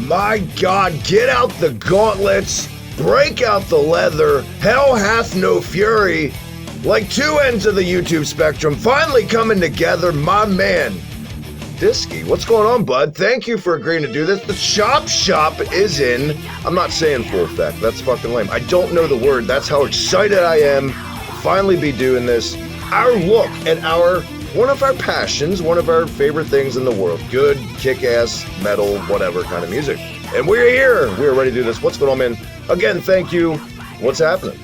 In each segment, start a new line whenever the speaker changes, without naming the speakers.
My God, get out the gauntlets, break out the leather, hell hath no fury. Like two ends of the YouTube spectrum finally coming together, my man. Disky, what's going on, bud? Thank you for agreeing to do this. The shop is in. I'm not saying full effect. That's fucking lame. I don't know the word. That's how excited I am to finally be doing this. Our look at one of our passions, one of our favorite things in the world. Good, kick-ass, metal, whatever kind of music. And we're here. We're ready to do this. What's going on, man? Again, thank you. What's happening?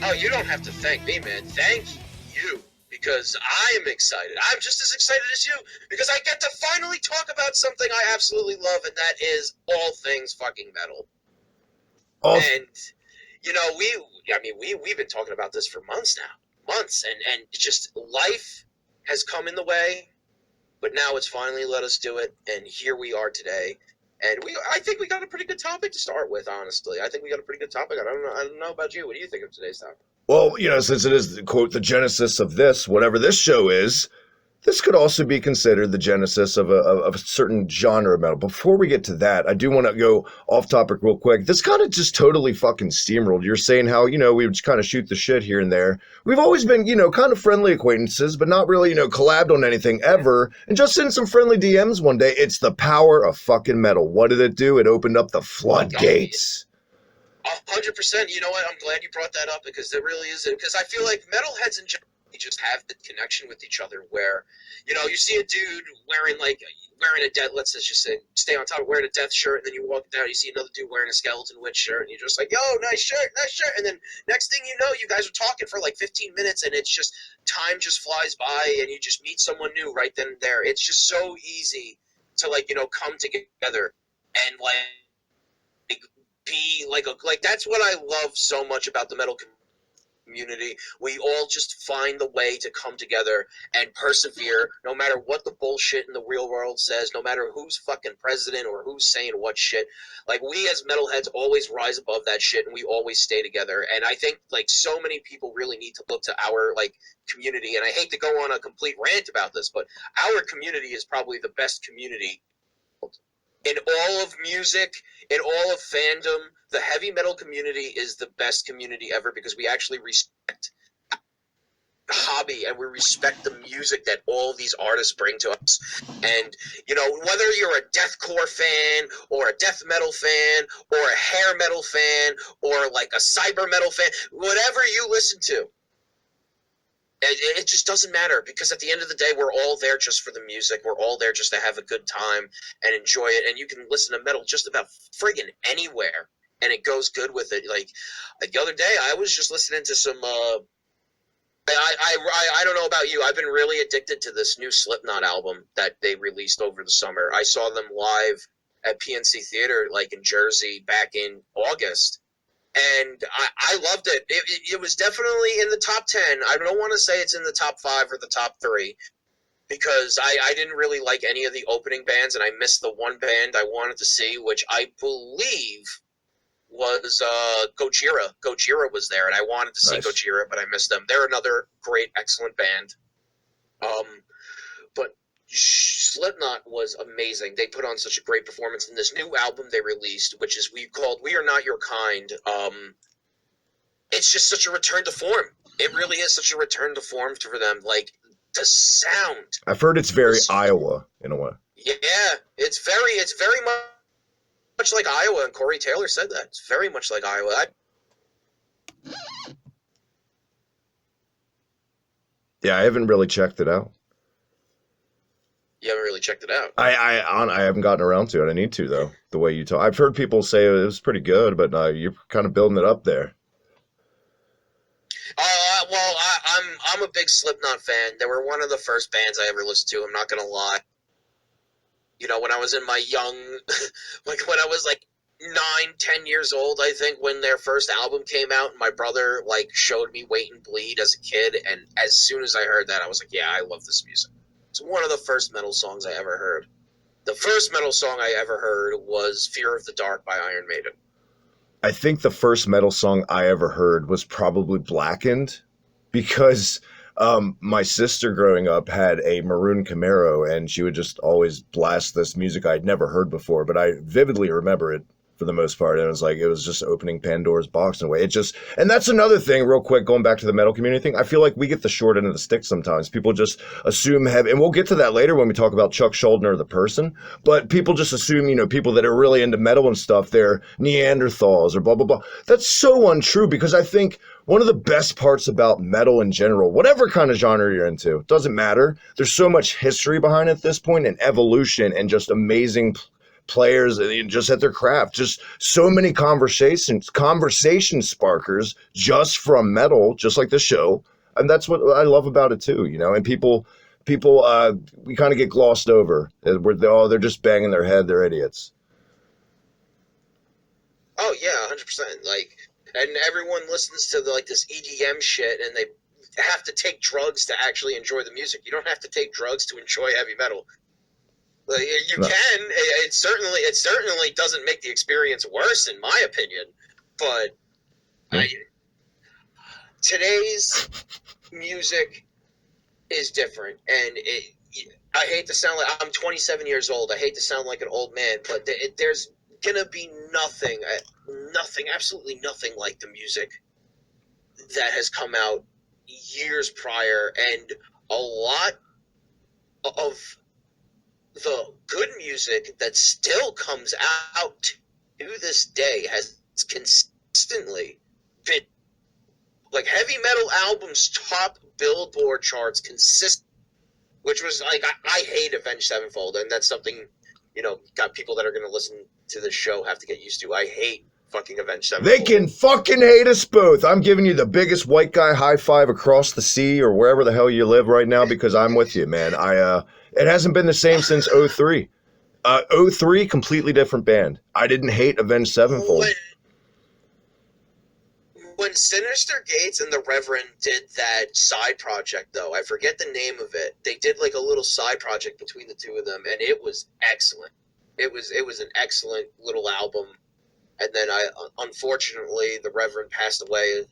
Oh, you don't have to thank me, man. Thank you, because I am excited. I'm just as excited as you, because I get to finally talk about something I absolutely love, and that is all things fucking metal. And, you know, we've been talking about this for months now. Months, and just life has come in the way, but now it's finally let us do it, and here we are today. And I think we got a pretty good topic to start with, honestly. I think we got a pretty good topic. I don't know about you. What do you think of today's topic?
Well, you know, since it is, quote, the genesis of this, whatever this show is, this could also be considered the genesis of a certain genre of metal. Before we get to that, I do want to go off topic real quick. This kind of just totally fucking steamrolled. You're saying how, you know, we would just kind of shoot the shit here and there. We've always been, you know, kind of friendly acquaintances, but not really, you know, collabed on anything ever. And just send some friendly DMs one day. It's the power of fucking metal. What did it do? It opened up the floodgates.
100%. You know what? I'm glad you brought that up, because there really is it. Because I feel like metalheads in general just have the connection with each other where, you know, you see a dude wearing a death, let's just say, stay on top, wearing a death shirt, and then you walk down, you see another dude wearing a Skeleton Witch shirt, and you're just like, yo, nice shirt, and then next thing you know, you guys are talking for like 15 minutes, and it's just, time just flies by, and you just meet someone new right then and there. It's just so easy to, like, you know, come together and like be like that's what I love so much about the metal community. We all just find the way to come together and persevere, no matter what the bullshit in the real world says, no matter who's fucking president or who's saying what shit. Like, we as metalheads always rise above that shit, and we always stay together. And I think, like, so many people really need to look to our, like, community. And I hate to go on a complete rant about this, but our community is probably the best community in all of music, in all of fandom. The heavy metal community is the best community ever, because we actually respect the hobby, and we respect the music that all these artists bring to us. And, you know, whether you're a deathcore fan or a death metal fan or a hair metal fan or like a cyber metal fan, whatever you listen to, it just doesn't matter, because at the end of the day, we're all there just for the music. We're all there just to have a good time and enjoy it. And you can listen to metal just about friggin' anywhere, and it goes good with it. Like the other day, I was just listening to some. I don't know about you. I've been really addicted to this new Slipknot album that they released over the summer. I saw them live at PNC Theater, like in Jersey, back in August. And I loved it. It was definitely in the top 10. I don't want to say it's in the top 5 or the top 3, because I didn't really like any of the opening bands, and I missed the one band I wanted to see, which I believe was Gojira. Gojira was there, and I wanted to see Gojira, but I missed them. They're another great, excellent band. But Slipknot was amazing. They put on such a great performance in this new album they released, which is called We Are Not Your Kind. It's just such a return to form. It really is such a return to form for them. Like, the sound.
I've heard it's very Iowa in a way.
Yeah, it's very much like Iowa, and Corey Taylor said that. It's very much like Iowa.
Yeah, I haven't really checked it out.
You haven't really checked it out.
I haven't gotten around to it. I need to, though. The way you talk, I've heard people say it was pretty good, but you're kind of building it up there.
Well, I'm a big Slipknot fan. They were one of the first bands I ever listened to. I'm not gonna lie. You know, when I was in my young, like when I was like 9, 10 years old, I think, when their first album came out, and my brother like showed me Wait and Bleed as a kid, and as soon as I heard that, I was like, yeah, I love this music. It's one of the first metal songs I ever heard. The first metal song I ever heard was Fear of the Dark by Iron Maiden.
I think the first metal song I ever heard was probably Blackened, because My sister growing up had a maroon Camaro, and she would just always blast this music I'd never heard before, but I vividly remember it for the most part. And it was like, it was just opening Pandora's box in a way. It just, and that's another thing, real quick, going back to the metal community thing. I feel like we get the short end of the stick sometimes. People just assume and we'll get to that later when we talk about Chuck Schuldner, the person, but people just assume, people that are really into metal and stuff, they're Neanderthals or blah, blah, blah. That's so untrue, because I think one of the best parts about metal in general, whatever kind of genre you're into, doesn't matter. There's so much history behind it at this point, and evolution, and just amazing players just at their craft, just so many conversation sparkers just from metal, just like the show. And that's what I love about it too, and people we kind of get glossed over. They're just banging their head, they're idiots.
Oh yeah, 100%. And everyone listens to this EDM shit, and they have to take drugs to actually enjoy the music. You don't have to take drugs to enjoy heavy metal. You can. It certainly doesn't make the experience worse, in my opinion. But today's music is different, and I hate to sound like I'm 27 years old. I hate to sound like an old man, but there's gonna be nothing, absolutely nothing like the music that has come out years prior, and a lot of the good music that still comes out to this day has consistently been heavy metal albums top Billboard charts consistent, which was I hate Avenged Sevenfold, and that's something got people that are going to listen to this show have to get used to. I hate fucking Avenged Sevenfold.
They can fucking hate us both. I'm giving you the biggest white guy high five across the sea or wherever the hell you live right now, because I'm with you, man. It hasn't been the same since 03. 03, completely different band. I didn't hate Avenged Sevenfold.
When Sinister Gates and the Reverend did that side project, though, I forget the name of it. They did a little side project between the two of them, and it was excellent. It was an excellent little album. And then unfortunately, the Reverend passed away.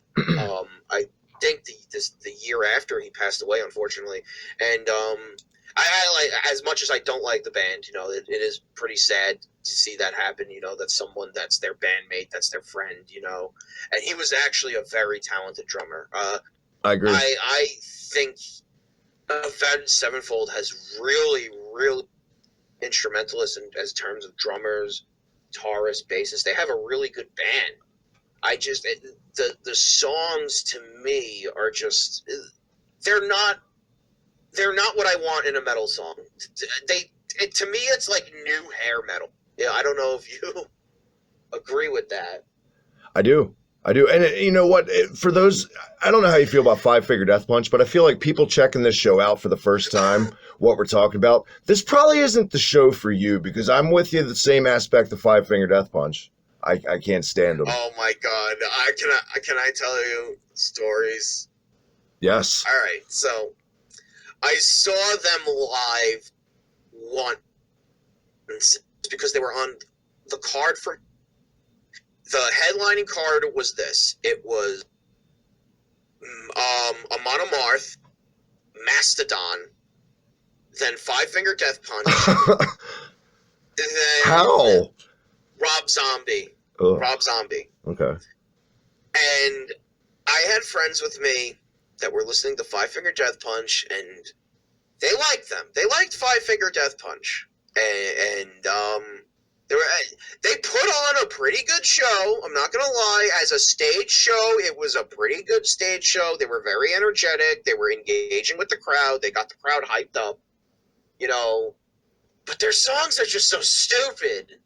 I think the year after he passed away, unfortunately. And I as much as I don't like the band, it is pretty sad to see that happen. That's someone that's their bandmate, that's their friend. And he was actually a very talented drummer.
I agree.
I think Avenged Sevenfold has really, really instrumentalists as terms of drummers, guitarists, bassists. They have a really good band. The songs to me are just they're not what I want in a metal song. To me, it's like new hair metal. Yeah, I don't know if you agree with that.
I do. And you know what? For those, I don't know how you feel about Five Finger Death Punch, but I feel like people checking this show out for the first time, what we're talking about, this probably isn't the show for you, because I'm with you the same aspect of Five Finger Death Punch. I can't stand them.
Oh my God. Can I tell you stories?
Yes.
All right. So I saw them live once because they were on the card for the headlining card was this. It was Amon Amarth, Mastodon, then Five Finger Death Punch, then
how?
Rob Zombie.
Ugh.
Rob Zombie.
Okay.
And I had friends with me that were listening to Five Finger Death Punch, and they liked them. They liked Five Finger Death Punch, and they put on a pretty good show. I'm not gonna lie. As a stage show, it was a pretty good stage show. They were very energetic. They were engaging with the crowd. They got the crowd hyped up, But their songs are just so stupid.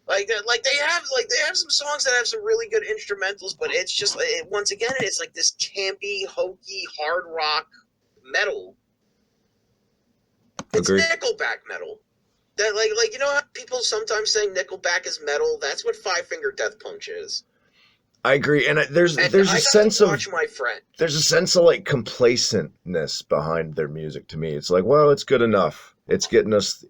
They have some songs that have some really good instrumentals, but it's just once again it's like this campy, hokey, hard rock metal. It's Nickelback metal. That how people sometimes say Nickelback is metal? That's what Five Finger Death Punch is.
I agree, and there's a sense of
my friend.
There's a sense of complacentness behind their music to me. It's like, well, it's good enough. It's getting us.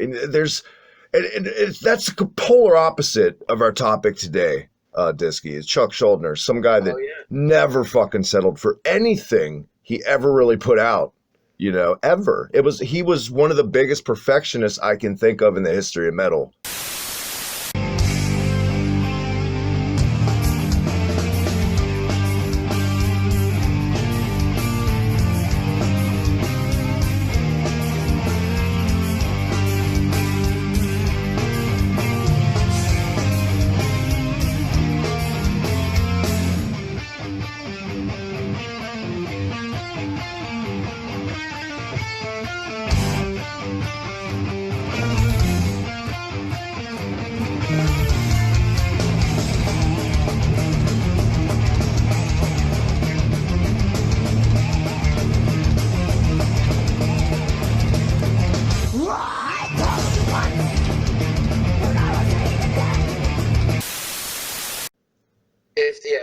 That's the polar opposite of our topic today, Disky. Is Chuck Schuldner, some guy that never fucking settled for anything he ever really put out, ever. He was one of the biggest perfectionists I can think of in the history of metal.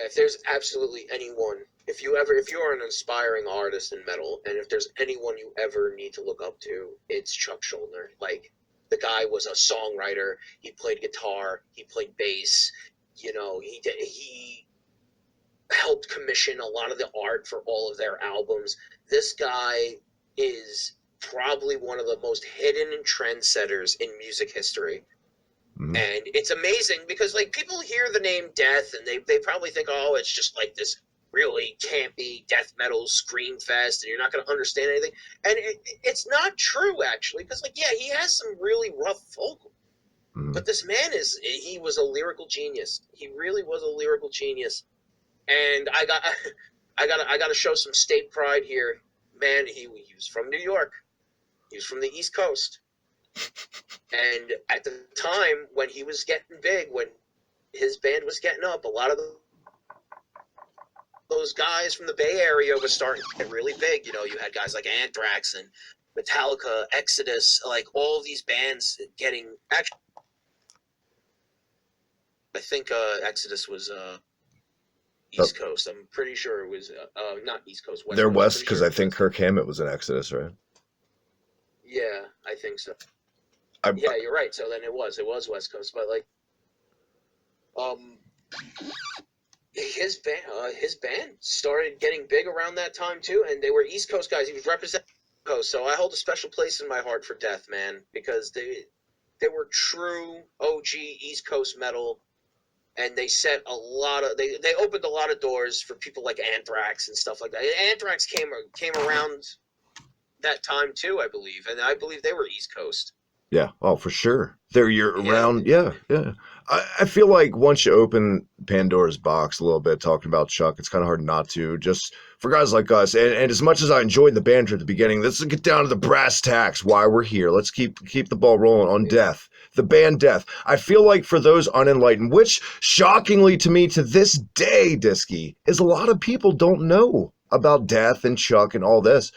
If there's absolutely anyone, if you are an aspiring artist in metal, and if there's anyone you ever need to look up to, it's Chuck Schuldner. Like, the guy was a songwriter. He played guitar. He played bass. He helped commission a lot of the art for all of their albums. This guy is probably one of the most hidden trendsetters in music history. And it's amazing because, like, people hear the name Death and they probably think, oh, it's just like this really campy death metal scream fest and you're not going to understand anything. And it's not true, actually, because, like, yeah, he has some really rough vocals. But this man he was a lyrical genius. He really was a lyrical genius. And I got to show some state pride here. Man, he was from New York. He was from the East Coast. And at the time when he was getting big, when his band was getting up, a lot of those guys from the Bay Area was starting to get really big. You had guys like Anthrax and Metallica, Exodus, like all of these bands getting actually. I think Exodus was East Coast. I'm pretty sure it was not East Coast. West
They're
Coast.
West because I think Kirk Hammett was in Exodus, right?
Yeah, I think so. Yeah, you're right. So then it was West Coast, but like, his band started getting big around that time too, and they were East Coast guys. He was representing East Coast, so I hold a special place in my heart for Death, man, because they were true OG East Coast metal, and they set a lot of they opened a lot of doors for people like Anthrax and stuff like that. Anthrax came around that time too, I believe, and I believe they were East Coast.
Yeah, oh, for sure. They're year-round. Yeah. I feel like once you open Pandora's box a little bit, talking about Chuck, it's kind of hard not to. Just for guys like us, and as much as I enjoyed the banter at the beginning, let's get down to the brass tacks, why we're here. Let's keep the ball rolling on Death, the band Death. I feel like for those unenlightened, which shockingly to me to this day, Disky, is a lot of people don't know about Death and Chuck and all this.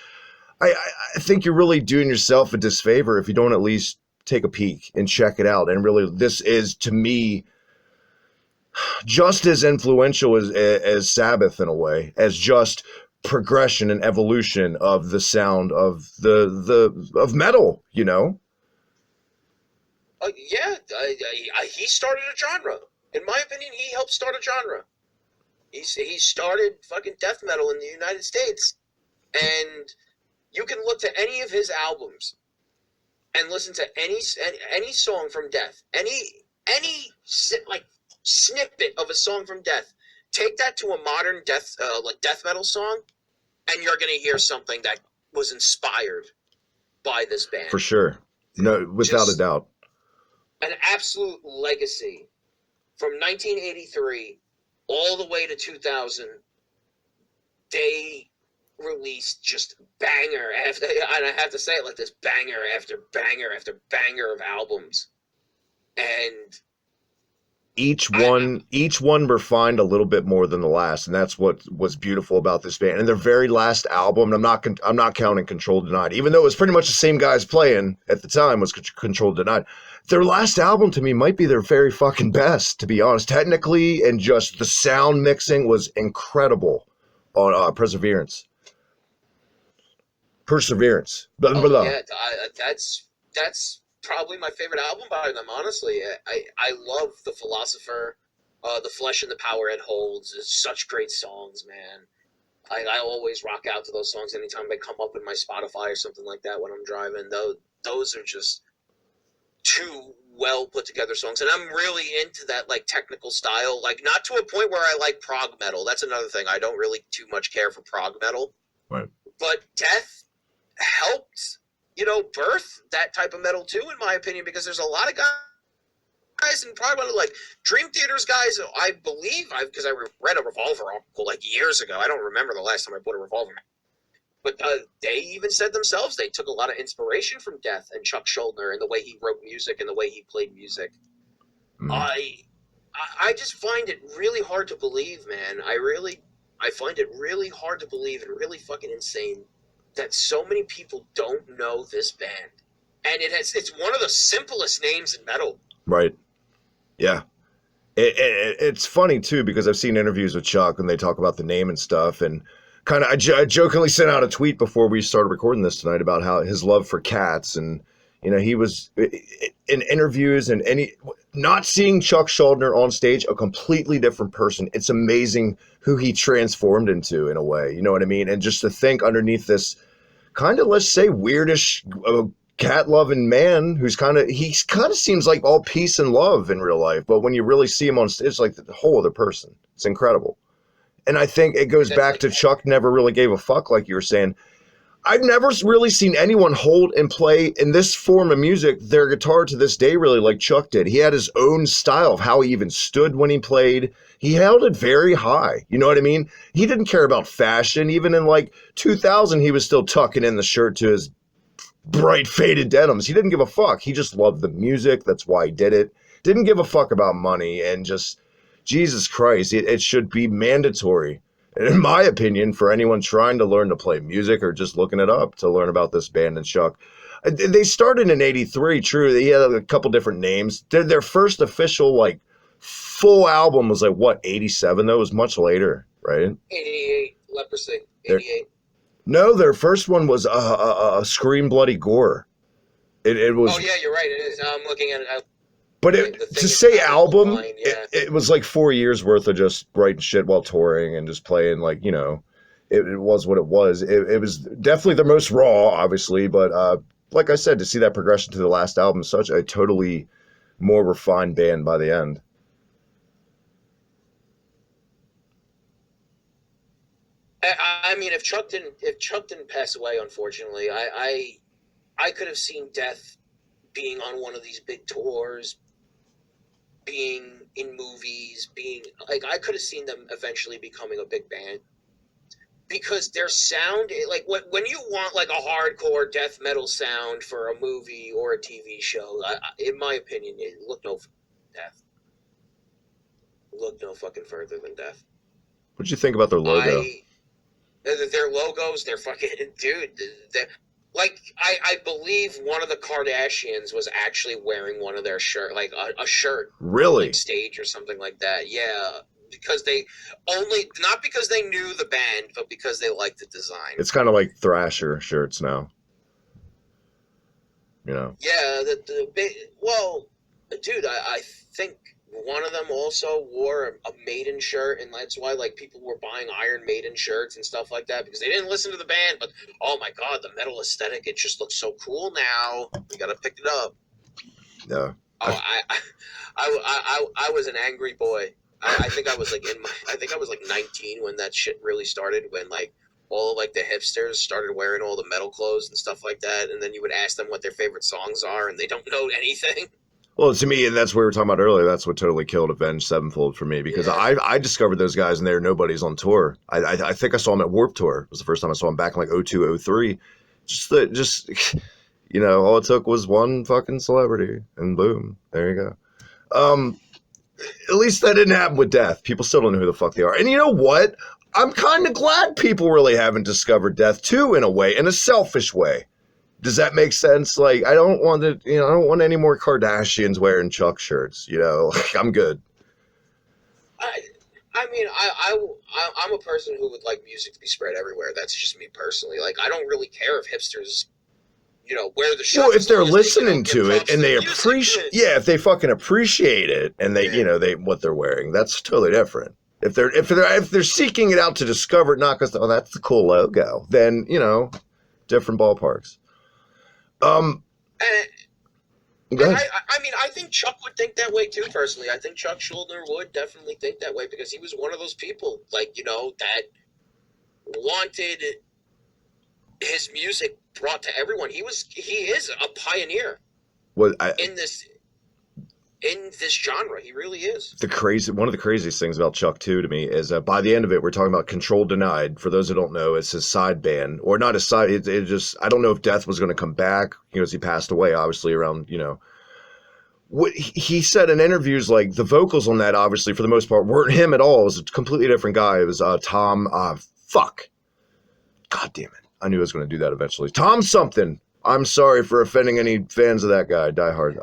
I think you're really doing yourself a disfavor if you don't at least take a peek and check it out. And really, this is, to me, just as influential as Sabbath in a way, as just progression and evolution of the sound of of metal,
Yeah, he started a genre. In my opinion, he helped start a genre. He started fucking death metal in the United States, and you can look to any of his albums and listen to any song from Death, any like snippet of a song from Death. Take that to a modern death metal song, and you're gonna hear something that was inspired by this band.
For sure, no, without a doubt.
An absolute legacy from 1983 all the way to 2000. They released just banger after, and I have to say it like this, banger after banger after banger of albums, and each one refined a little bit more than the last, and that's what was beautiful about this band. And their very last album, I'm not counting Control Denied, even though it was pretty much the same guys playing at the time, was Control Denied. Their last album to me might be their very fucking best, to be honest, technically, and just the sound mixing was incredible on Perseverance. Blah, blah, blah. Yeah, that's probably my favorite album by them, honestly. I love The Philosopher, The Flesh and the Power It Holds. It's such great songs, man. I always rock out to those songs anytime they come up in my Spotify or something like that when I'm driving. Those are just two well put together songs, and I'm really into that like technical style, like not to a point where I like prog metal. That's another thing. I don't really too much care for prog metal,
Right.
but Death helped, birth that type of metal too, in my opinion, because there's a lot of guys in prog metal, like Dream Theater's guys. I believe because I read a Revolver article like years ago. I don't remember the last time I bought a Revolver. But they even said themselves they took a lot of inspiration from Death and Chuck Schuldner and the way he wrote music and the way he played music. I just find it really hard to believe, man. I find it really hard to believe and really fucking insane that so many people don't know this band. And it's one of the simplest names in metal.
Right. Yeah. It's funny, too, because I've seen interviews with Chuck and they talk about the name and stuff, and kind of I jokingly sent out a tweet before we started recording this tonight about how his love for cats, and he was in interviews and not seeing Chuck Schuldner on stage, a completely different person. It's amazing who he transformed into, in a way, you know what I mean? And just to think underneath this kind of, let's say, weirdish cat loving man he kind of seems like all peace and love in real life, but when you really see him on stage, it's like the whole other person. It's incredible. And I think it goes back to Chuck never really gave a fuck, like you were saying. I've never really seen anyone hold and play in this form of music their guitar to this day really like Chuck did. He had his own style of how he even stood when he played. He held it very high. You know what I mean? He didn't care about fashion. Even in like 2000, he was still tucking in the shirt to his bright faded denims. He didn't give a fuck. He just loved the music. That's why he did it. Didn't give a fuck about money, and just, Jesus Christ, it should be mandatory, in my opinion, for anyone trying to learn to play music or just looking it up to learn about this band and Chuck. They started in '83, true. They had a couple different names. Their first official, like, full album was like, what, 87, though? It was much later, right?
88, Leprosy, 88.
No, their first one was Scream Bloody Gore. It was.
Oh, yeah, you're right. It is. I'm looking at it.
But to say album, yeah. it was like 4 years worth of just writing shit while touring and just playing, like, it was what it was. It was definitely the most raw, obviously, but like I said, to see that progression to the last album, such a totally more refined band by the end.
I mean, if Chuck didn't pass away, unfortunately, I could have seen Death being on one of these big tours, being in movies, I could have seen them eventually becoming a big band, because their sound, like when you want like a hardcore death metal sound for a movie or a TV show, in my opinion, it looked no Death. Looked no fucking further than Death.
What'd you think about their logo?
Their logos, they're fucking, dude. Like, I believe one of the Kardashians was actually wearing one of their shirt, like a shirt.
Really?
On stage or something like that. Yeah. Because not because they knew the band, but because they liked the design.
It's kind of like Thrasher shirts now.
Yeah. Well, dude, I think one of them also wore a Maiden shirt, and that's why like people were buying Iron Maiden shirts and stuff like that, because they didn't listen to the band, but oh my god, the metal aesthetic, it just looks so cool now. We gotta pick it up.
Yeah.
Oh, I was an angry boy. I think I was like I think I was like 19 when that shit really started, when like all like the hipsters started wearing all the metal clothes and stuff like that, and then you would ask them what their favorite songs are, and they don't know anything.
Well, to me, and that's what we were talking about earlier, that's what totally killed Avenged Sevenfold for me, because I discovered those guys and they're nobody's on tour. I think I saw them at Warped Tour. It was the first time I saw them back in like 02, 03. Just all it took was one fucking celebrity, and boom, there you go. At least that didn't happen with Death. People still don't know who the fuck they are. And you know what? I'm kind of glad people really haven't discovered Death too, in a way, in a selfish way. Does that make sense? Like, I don't want I don't want any more Kardashians wearing Chuck shirts. Like, I'm good.
I mean, I'm a person who would like music to be spread everywhere. That's just me personally. Like, I don't really care if hipsters, wear the shirts.
Well, if they're listening to it and they appreciate, if they fucking appreciate it and they, they what they're wearing, that's totally different. If they're seeking it out to discover it, not because that's the cool logo, then different ballparks. Go ahead.
I mean, I think Chuck would think that way too. Personally, I think Chuck Schuldner would definitely think that way because he was one of those people, like that wanted his music brought to everyone. He is a pioneer. In this genre. He really is.
One of the craziest things about Chuck too to me is that by the end of it, we're talking about Control Denied. For those who don't know, it's his side band, or not his side. It just, I don't know if Death was going to come back, as he passed away, obviously around, What he said in interviews, like the vocals on that, obviously for the most part, weren't him at all. It was a completely different guy. It was Tom. God damn it! I knew I was going to do that eventually. Tom something. I'm sorry for offending any fans of that guy. Die Hard.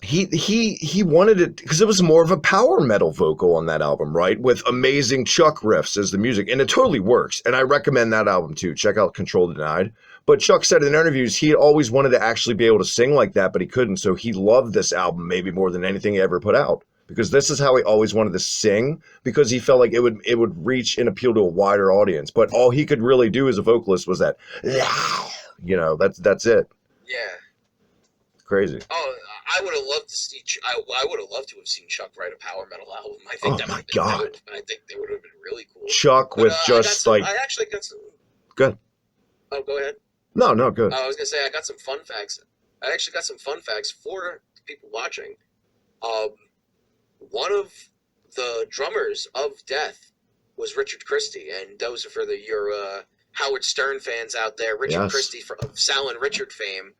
He wanted it because it was more of a power metal vocal on that album, right? With amazing Chuck riffs as the music, and it totally works. And I recommend that album too. Check out Control Denied. But Chuck said in interviews he always wanted to actually be able to sing like that, but he couldn't. So he loved this album maybe more than anything he ever put out, because this is how he always wanted to sing, because he felt like it would reach and appeal to a wider audience. But all he could really do as a vocalist was that, that's it.
Yeah.
Crazy.
Oh, I would have loved to see. I would have loved to have seen Chuck write a power metal album. I think
I
think they would have been really cool.
Chuck with
I actually got some.
Good.
Oh, go ahead.
No, good.
I was gonna say I got some fun facts. I actually got some fun facts for the people watching. One of the drummers of Death was Richard Christie, and those are for your Howard Stern fans out there. Richard Christie of Sal and Richard fame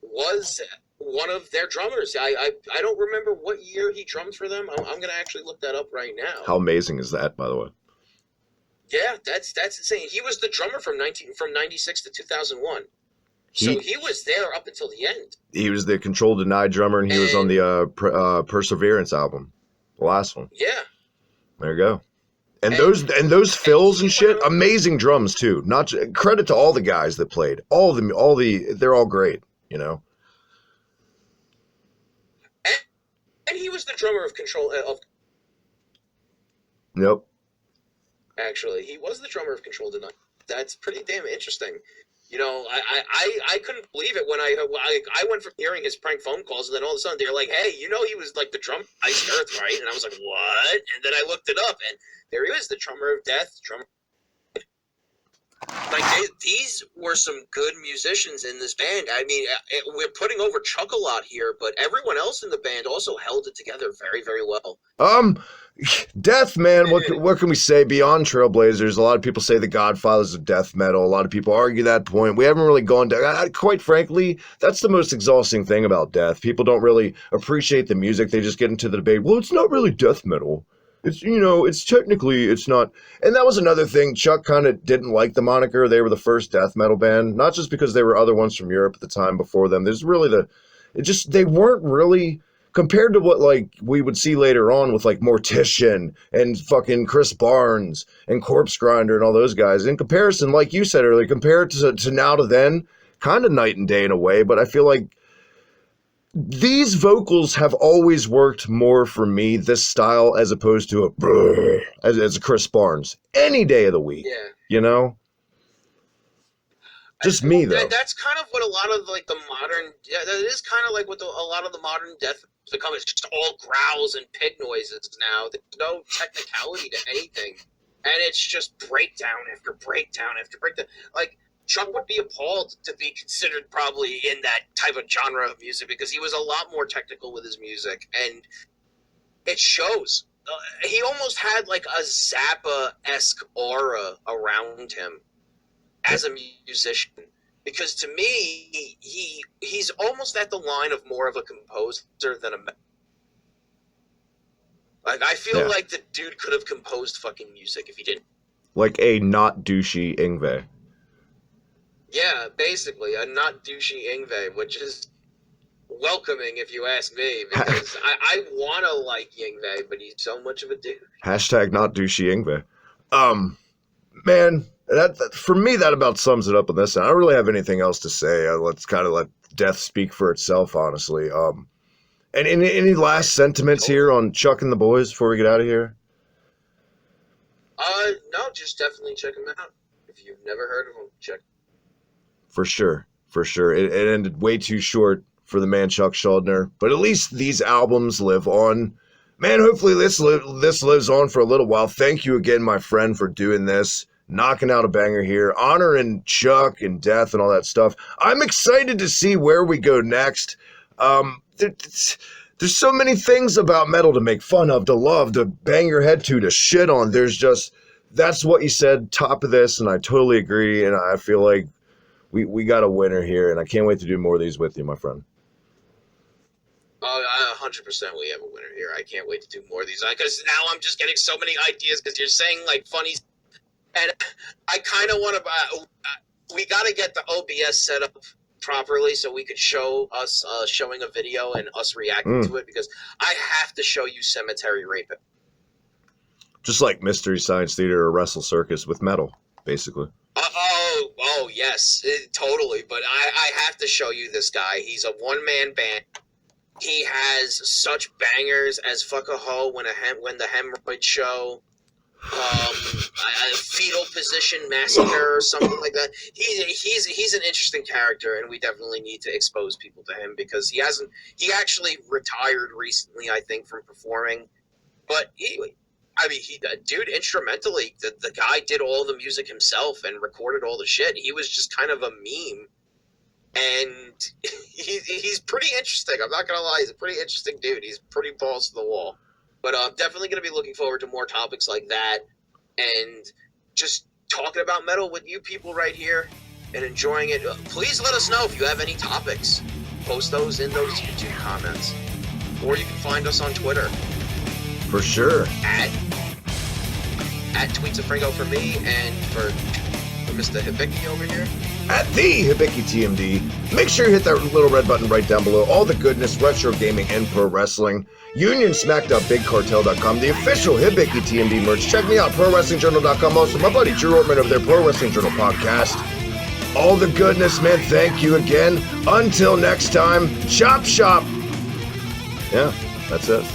was one of their drummers. I don't remember what year he drummed for them. I'm gonna actually look that up right now.
How amazing is that, by the way?
Yeah, that's insane. He was the drummer from 96 to 2001. So he was there up until the end. He
was the Control Denied drummer, and he was on the Perseverance album, the last one.
Yeah.
There you go. And those fills and shit, amazing drums too. Not credit to all the guys that played. All of them, they're all great.
And he was the drummer of Control of.
Nope.
Actually, he was the drummer of Control Denied. That's pretty damn interesting. I couldn't believe it when I went from hearing his prank phone calls, and then all of a sudden they're like, "Hey, he was like the drum Iced Earth, right?" And I was like, "What?" And then I looked it up, and there he is, the drummer of Death. These were some good musicians in this band. I mean, we're putting over Chuck a lot here, but everyone else in the band also held it together very, very well.
Death, man, what can we say? Beyond Trailblazers, a lot of people say the Godfathers of death metal. A lot of people argue that point. We haven't really gone down. Quite frankly, that's the most exhausting thing about Death. People don't really appreciate the music. They just get into the debate. Well, it's not really death metal. It's, it's technically, it's not. And that was another thing. Chuck kind of didn't like the moniker. They were the first death metal band, not just because there were other ones from Europe at the time before them. There's really they weren't really, compared to what we would see later on with Mortician and fucking Chris Barnes and Corpse Grinder and all those guys. In comparison, like you said earlier, compared to now to then, kind of night and day in a way. But I feel like these vocals have always worked more for me, this style, as opposed to as a Chris Barnes any day of the week.
Yeah.
Just me though.
That's kind of what a lot of the modern. Yeah, that is kind of like what a lot of the modern death become. It's just all growls and pig noises now. There's no technicality to anything, and it's just breakdown after breakdown after breakdown. Chuck would be appalled to be considered probably in that type of genre of music because he was a lot more technical with his music, and it shows. He almost had a Zappa-esque aura around him as a musician, because to me, he's almost at the line of more of a composer than a. I feel like the dude could have composed fucking music if he didn't.
Like a not douchey Yngwie.
Yeah, basically, a not douchey Yngwie, which is welcoming if you ask me, because I want to like Yngwie, but he's so much of a dude.
Hashtag not douchey Yngwie. Man, that for me, that about sums it up on this. I don't really have anything else to say. Let's kind of let Death speak for itself, honestly. And any last sentiments here on Chuck and the boys before we get out of here?
No, just definitely check them out. If you've never heard of them, check.
For sure. It ended way too short for the man Chuck Schuldner, but at least these albums live on. Man, hopefully this lives on for a little while. Thank you again, my friend, for doing this, knocking out a banger here, honoring Chuck and death and all that stuff. I'm excited to see where we go next. There's so many things about metal to make fun of, to love, to bang your head to shit on. That's what you said, top of this, and I totally agree, and I feel like we got a winner here, and I can't wait to do more of these with you, my friend.
100% we have a winner here. I can't wait to do more of these, because now I'm just getting so many ideas, because you're saying, like, funny, and I kind of want to, we got to get the OBS set up properly so we could show us showing a video and us reacting to it, because I have to show you Cemetery Rape.
Just like Mystery Science Theater or Wrestle Circus with metal, basically.
Oh yes, totally. But I have to show you this guy. He's a one-man band. He has such bangers as Fuck a Hoe, When the Hemorrhoid Show, Fetal Position Massacre, or something like that. He's an interesting character, and we definitely need to expose people to him, because he actually retired recently, I think, from performing. But dude, instrumentally, the guy did all the music himself and recorded all the shit. He was just kind of a meme, and he's pretty interesting. I'm not gonna lie, he's a pretty interesting dude. He's pretty balls to the wall. But I'm definitely gonna be looking forward to more topics like that, and just talking about metal with you people right here and enjoying it. Please let us know if you have any topics. Post those in those YouTube comments, or you can find us on Twitter.
For sure.
At Tweets of Fringo for me, and for Mr. Hibiki over here.
At the Hibiki TMD. Make sure you hit that little red button right down below. All the goodness, retro gaming, and pro wrestling. UnionSmack.BigCartel.com, the official Hibiki TMD merch. Check me out, ProWrestlingJournal.com. Also, my buddy Drew Ortman of their Pro Wrestling Journal podcast. All the goodness, man. Thank you again. Until next time, chop shop. Yeah, that's it.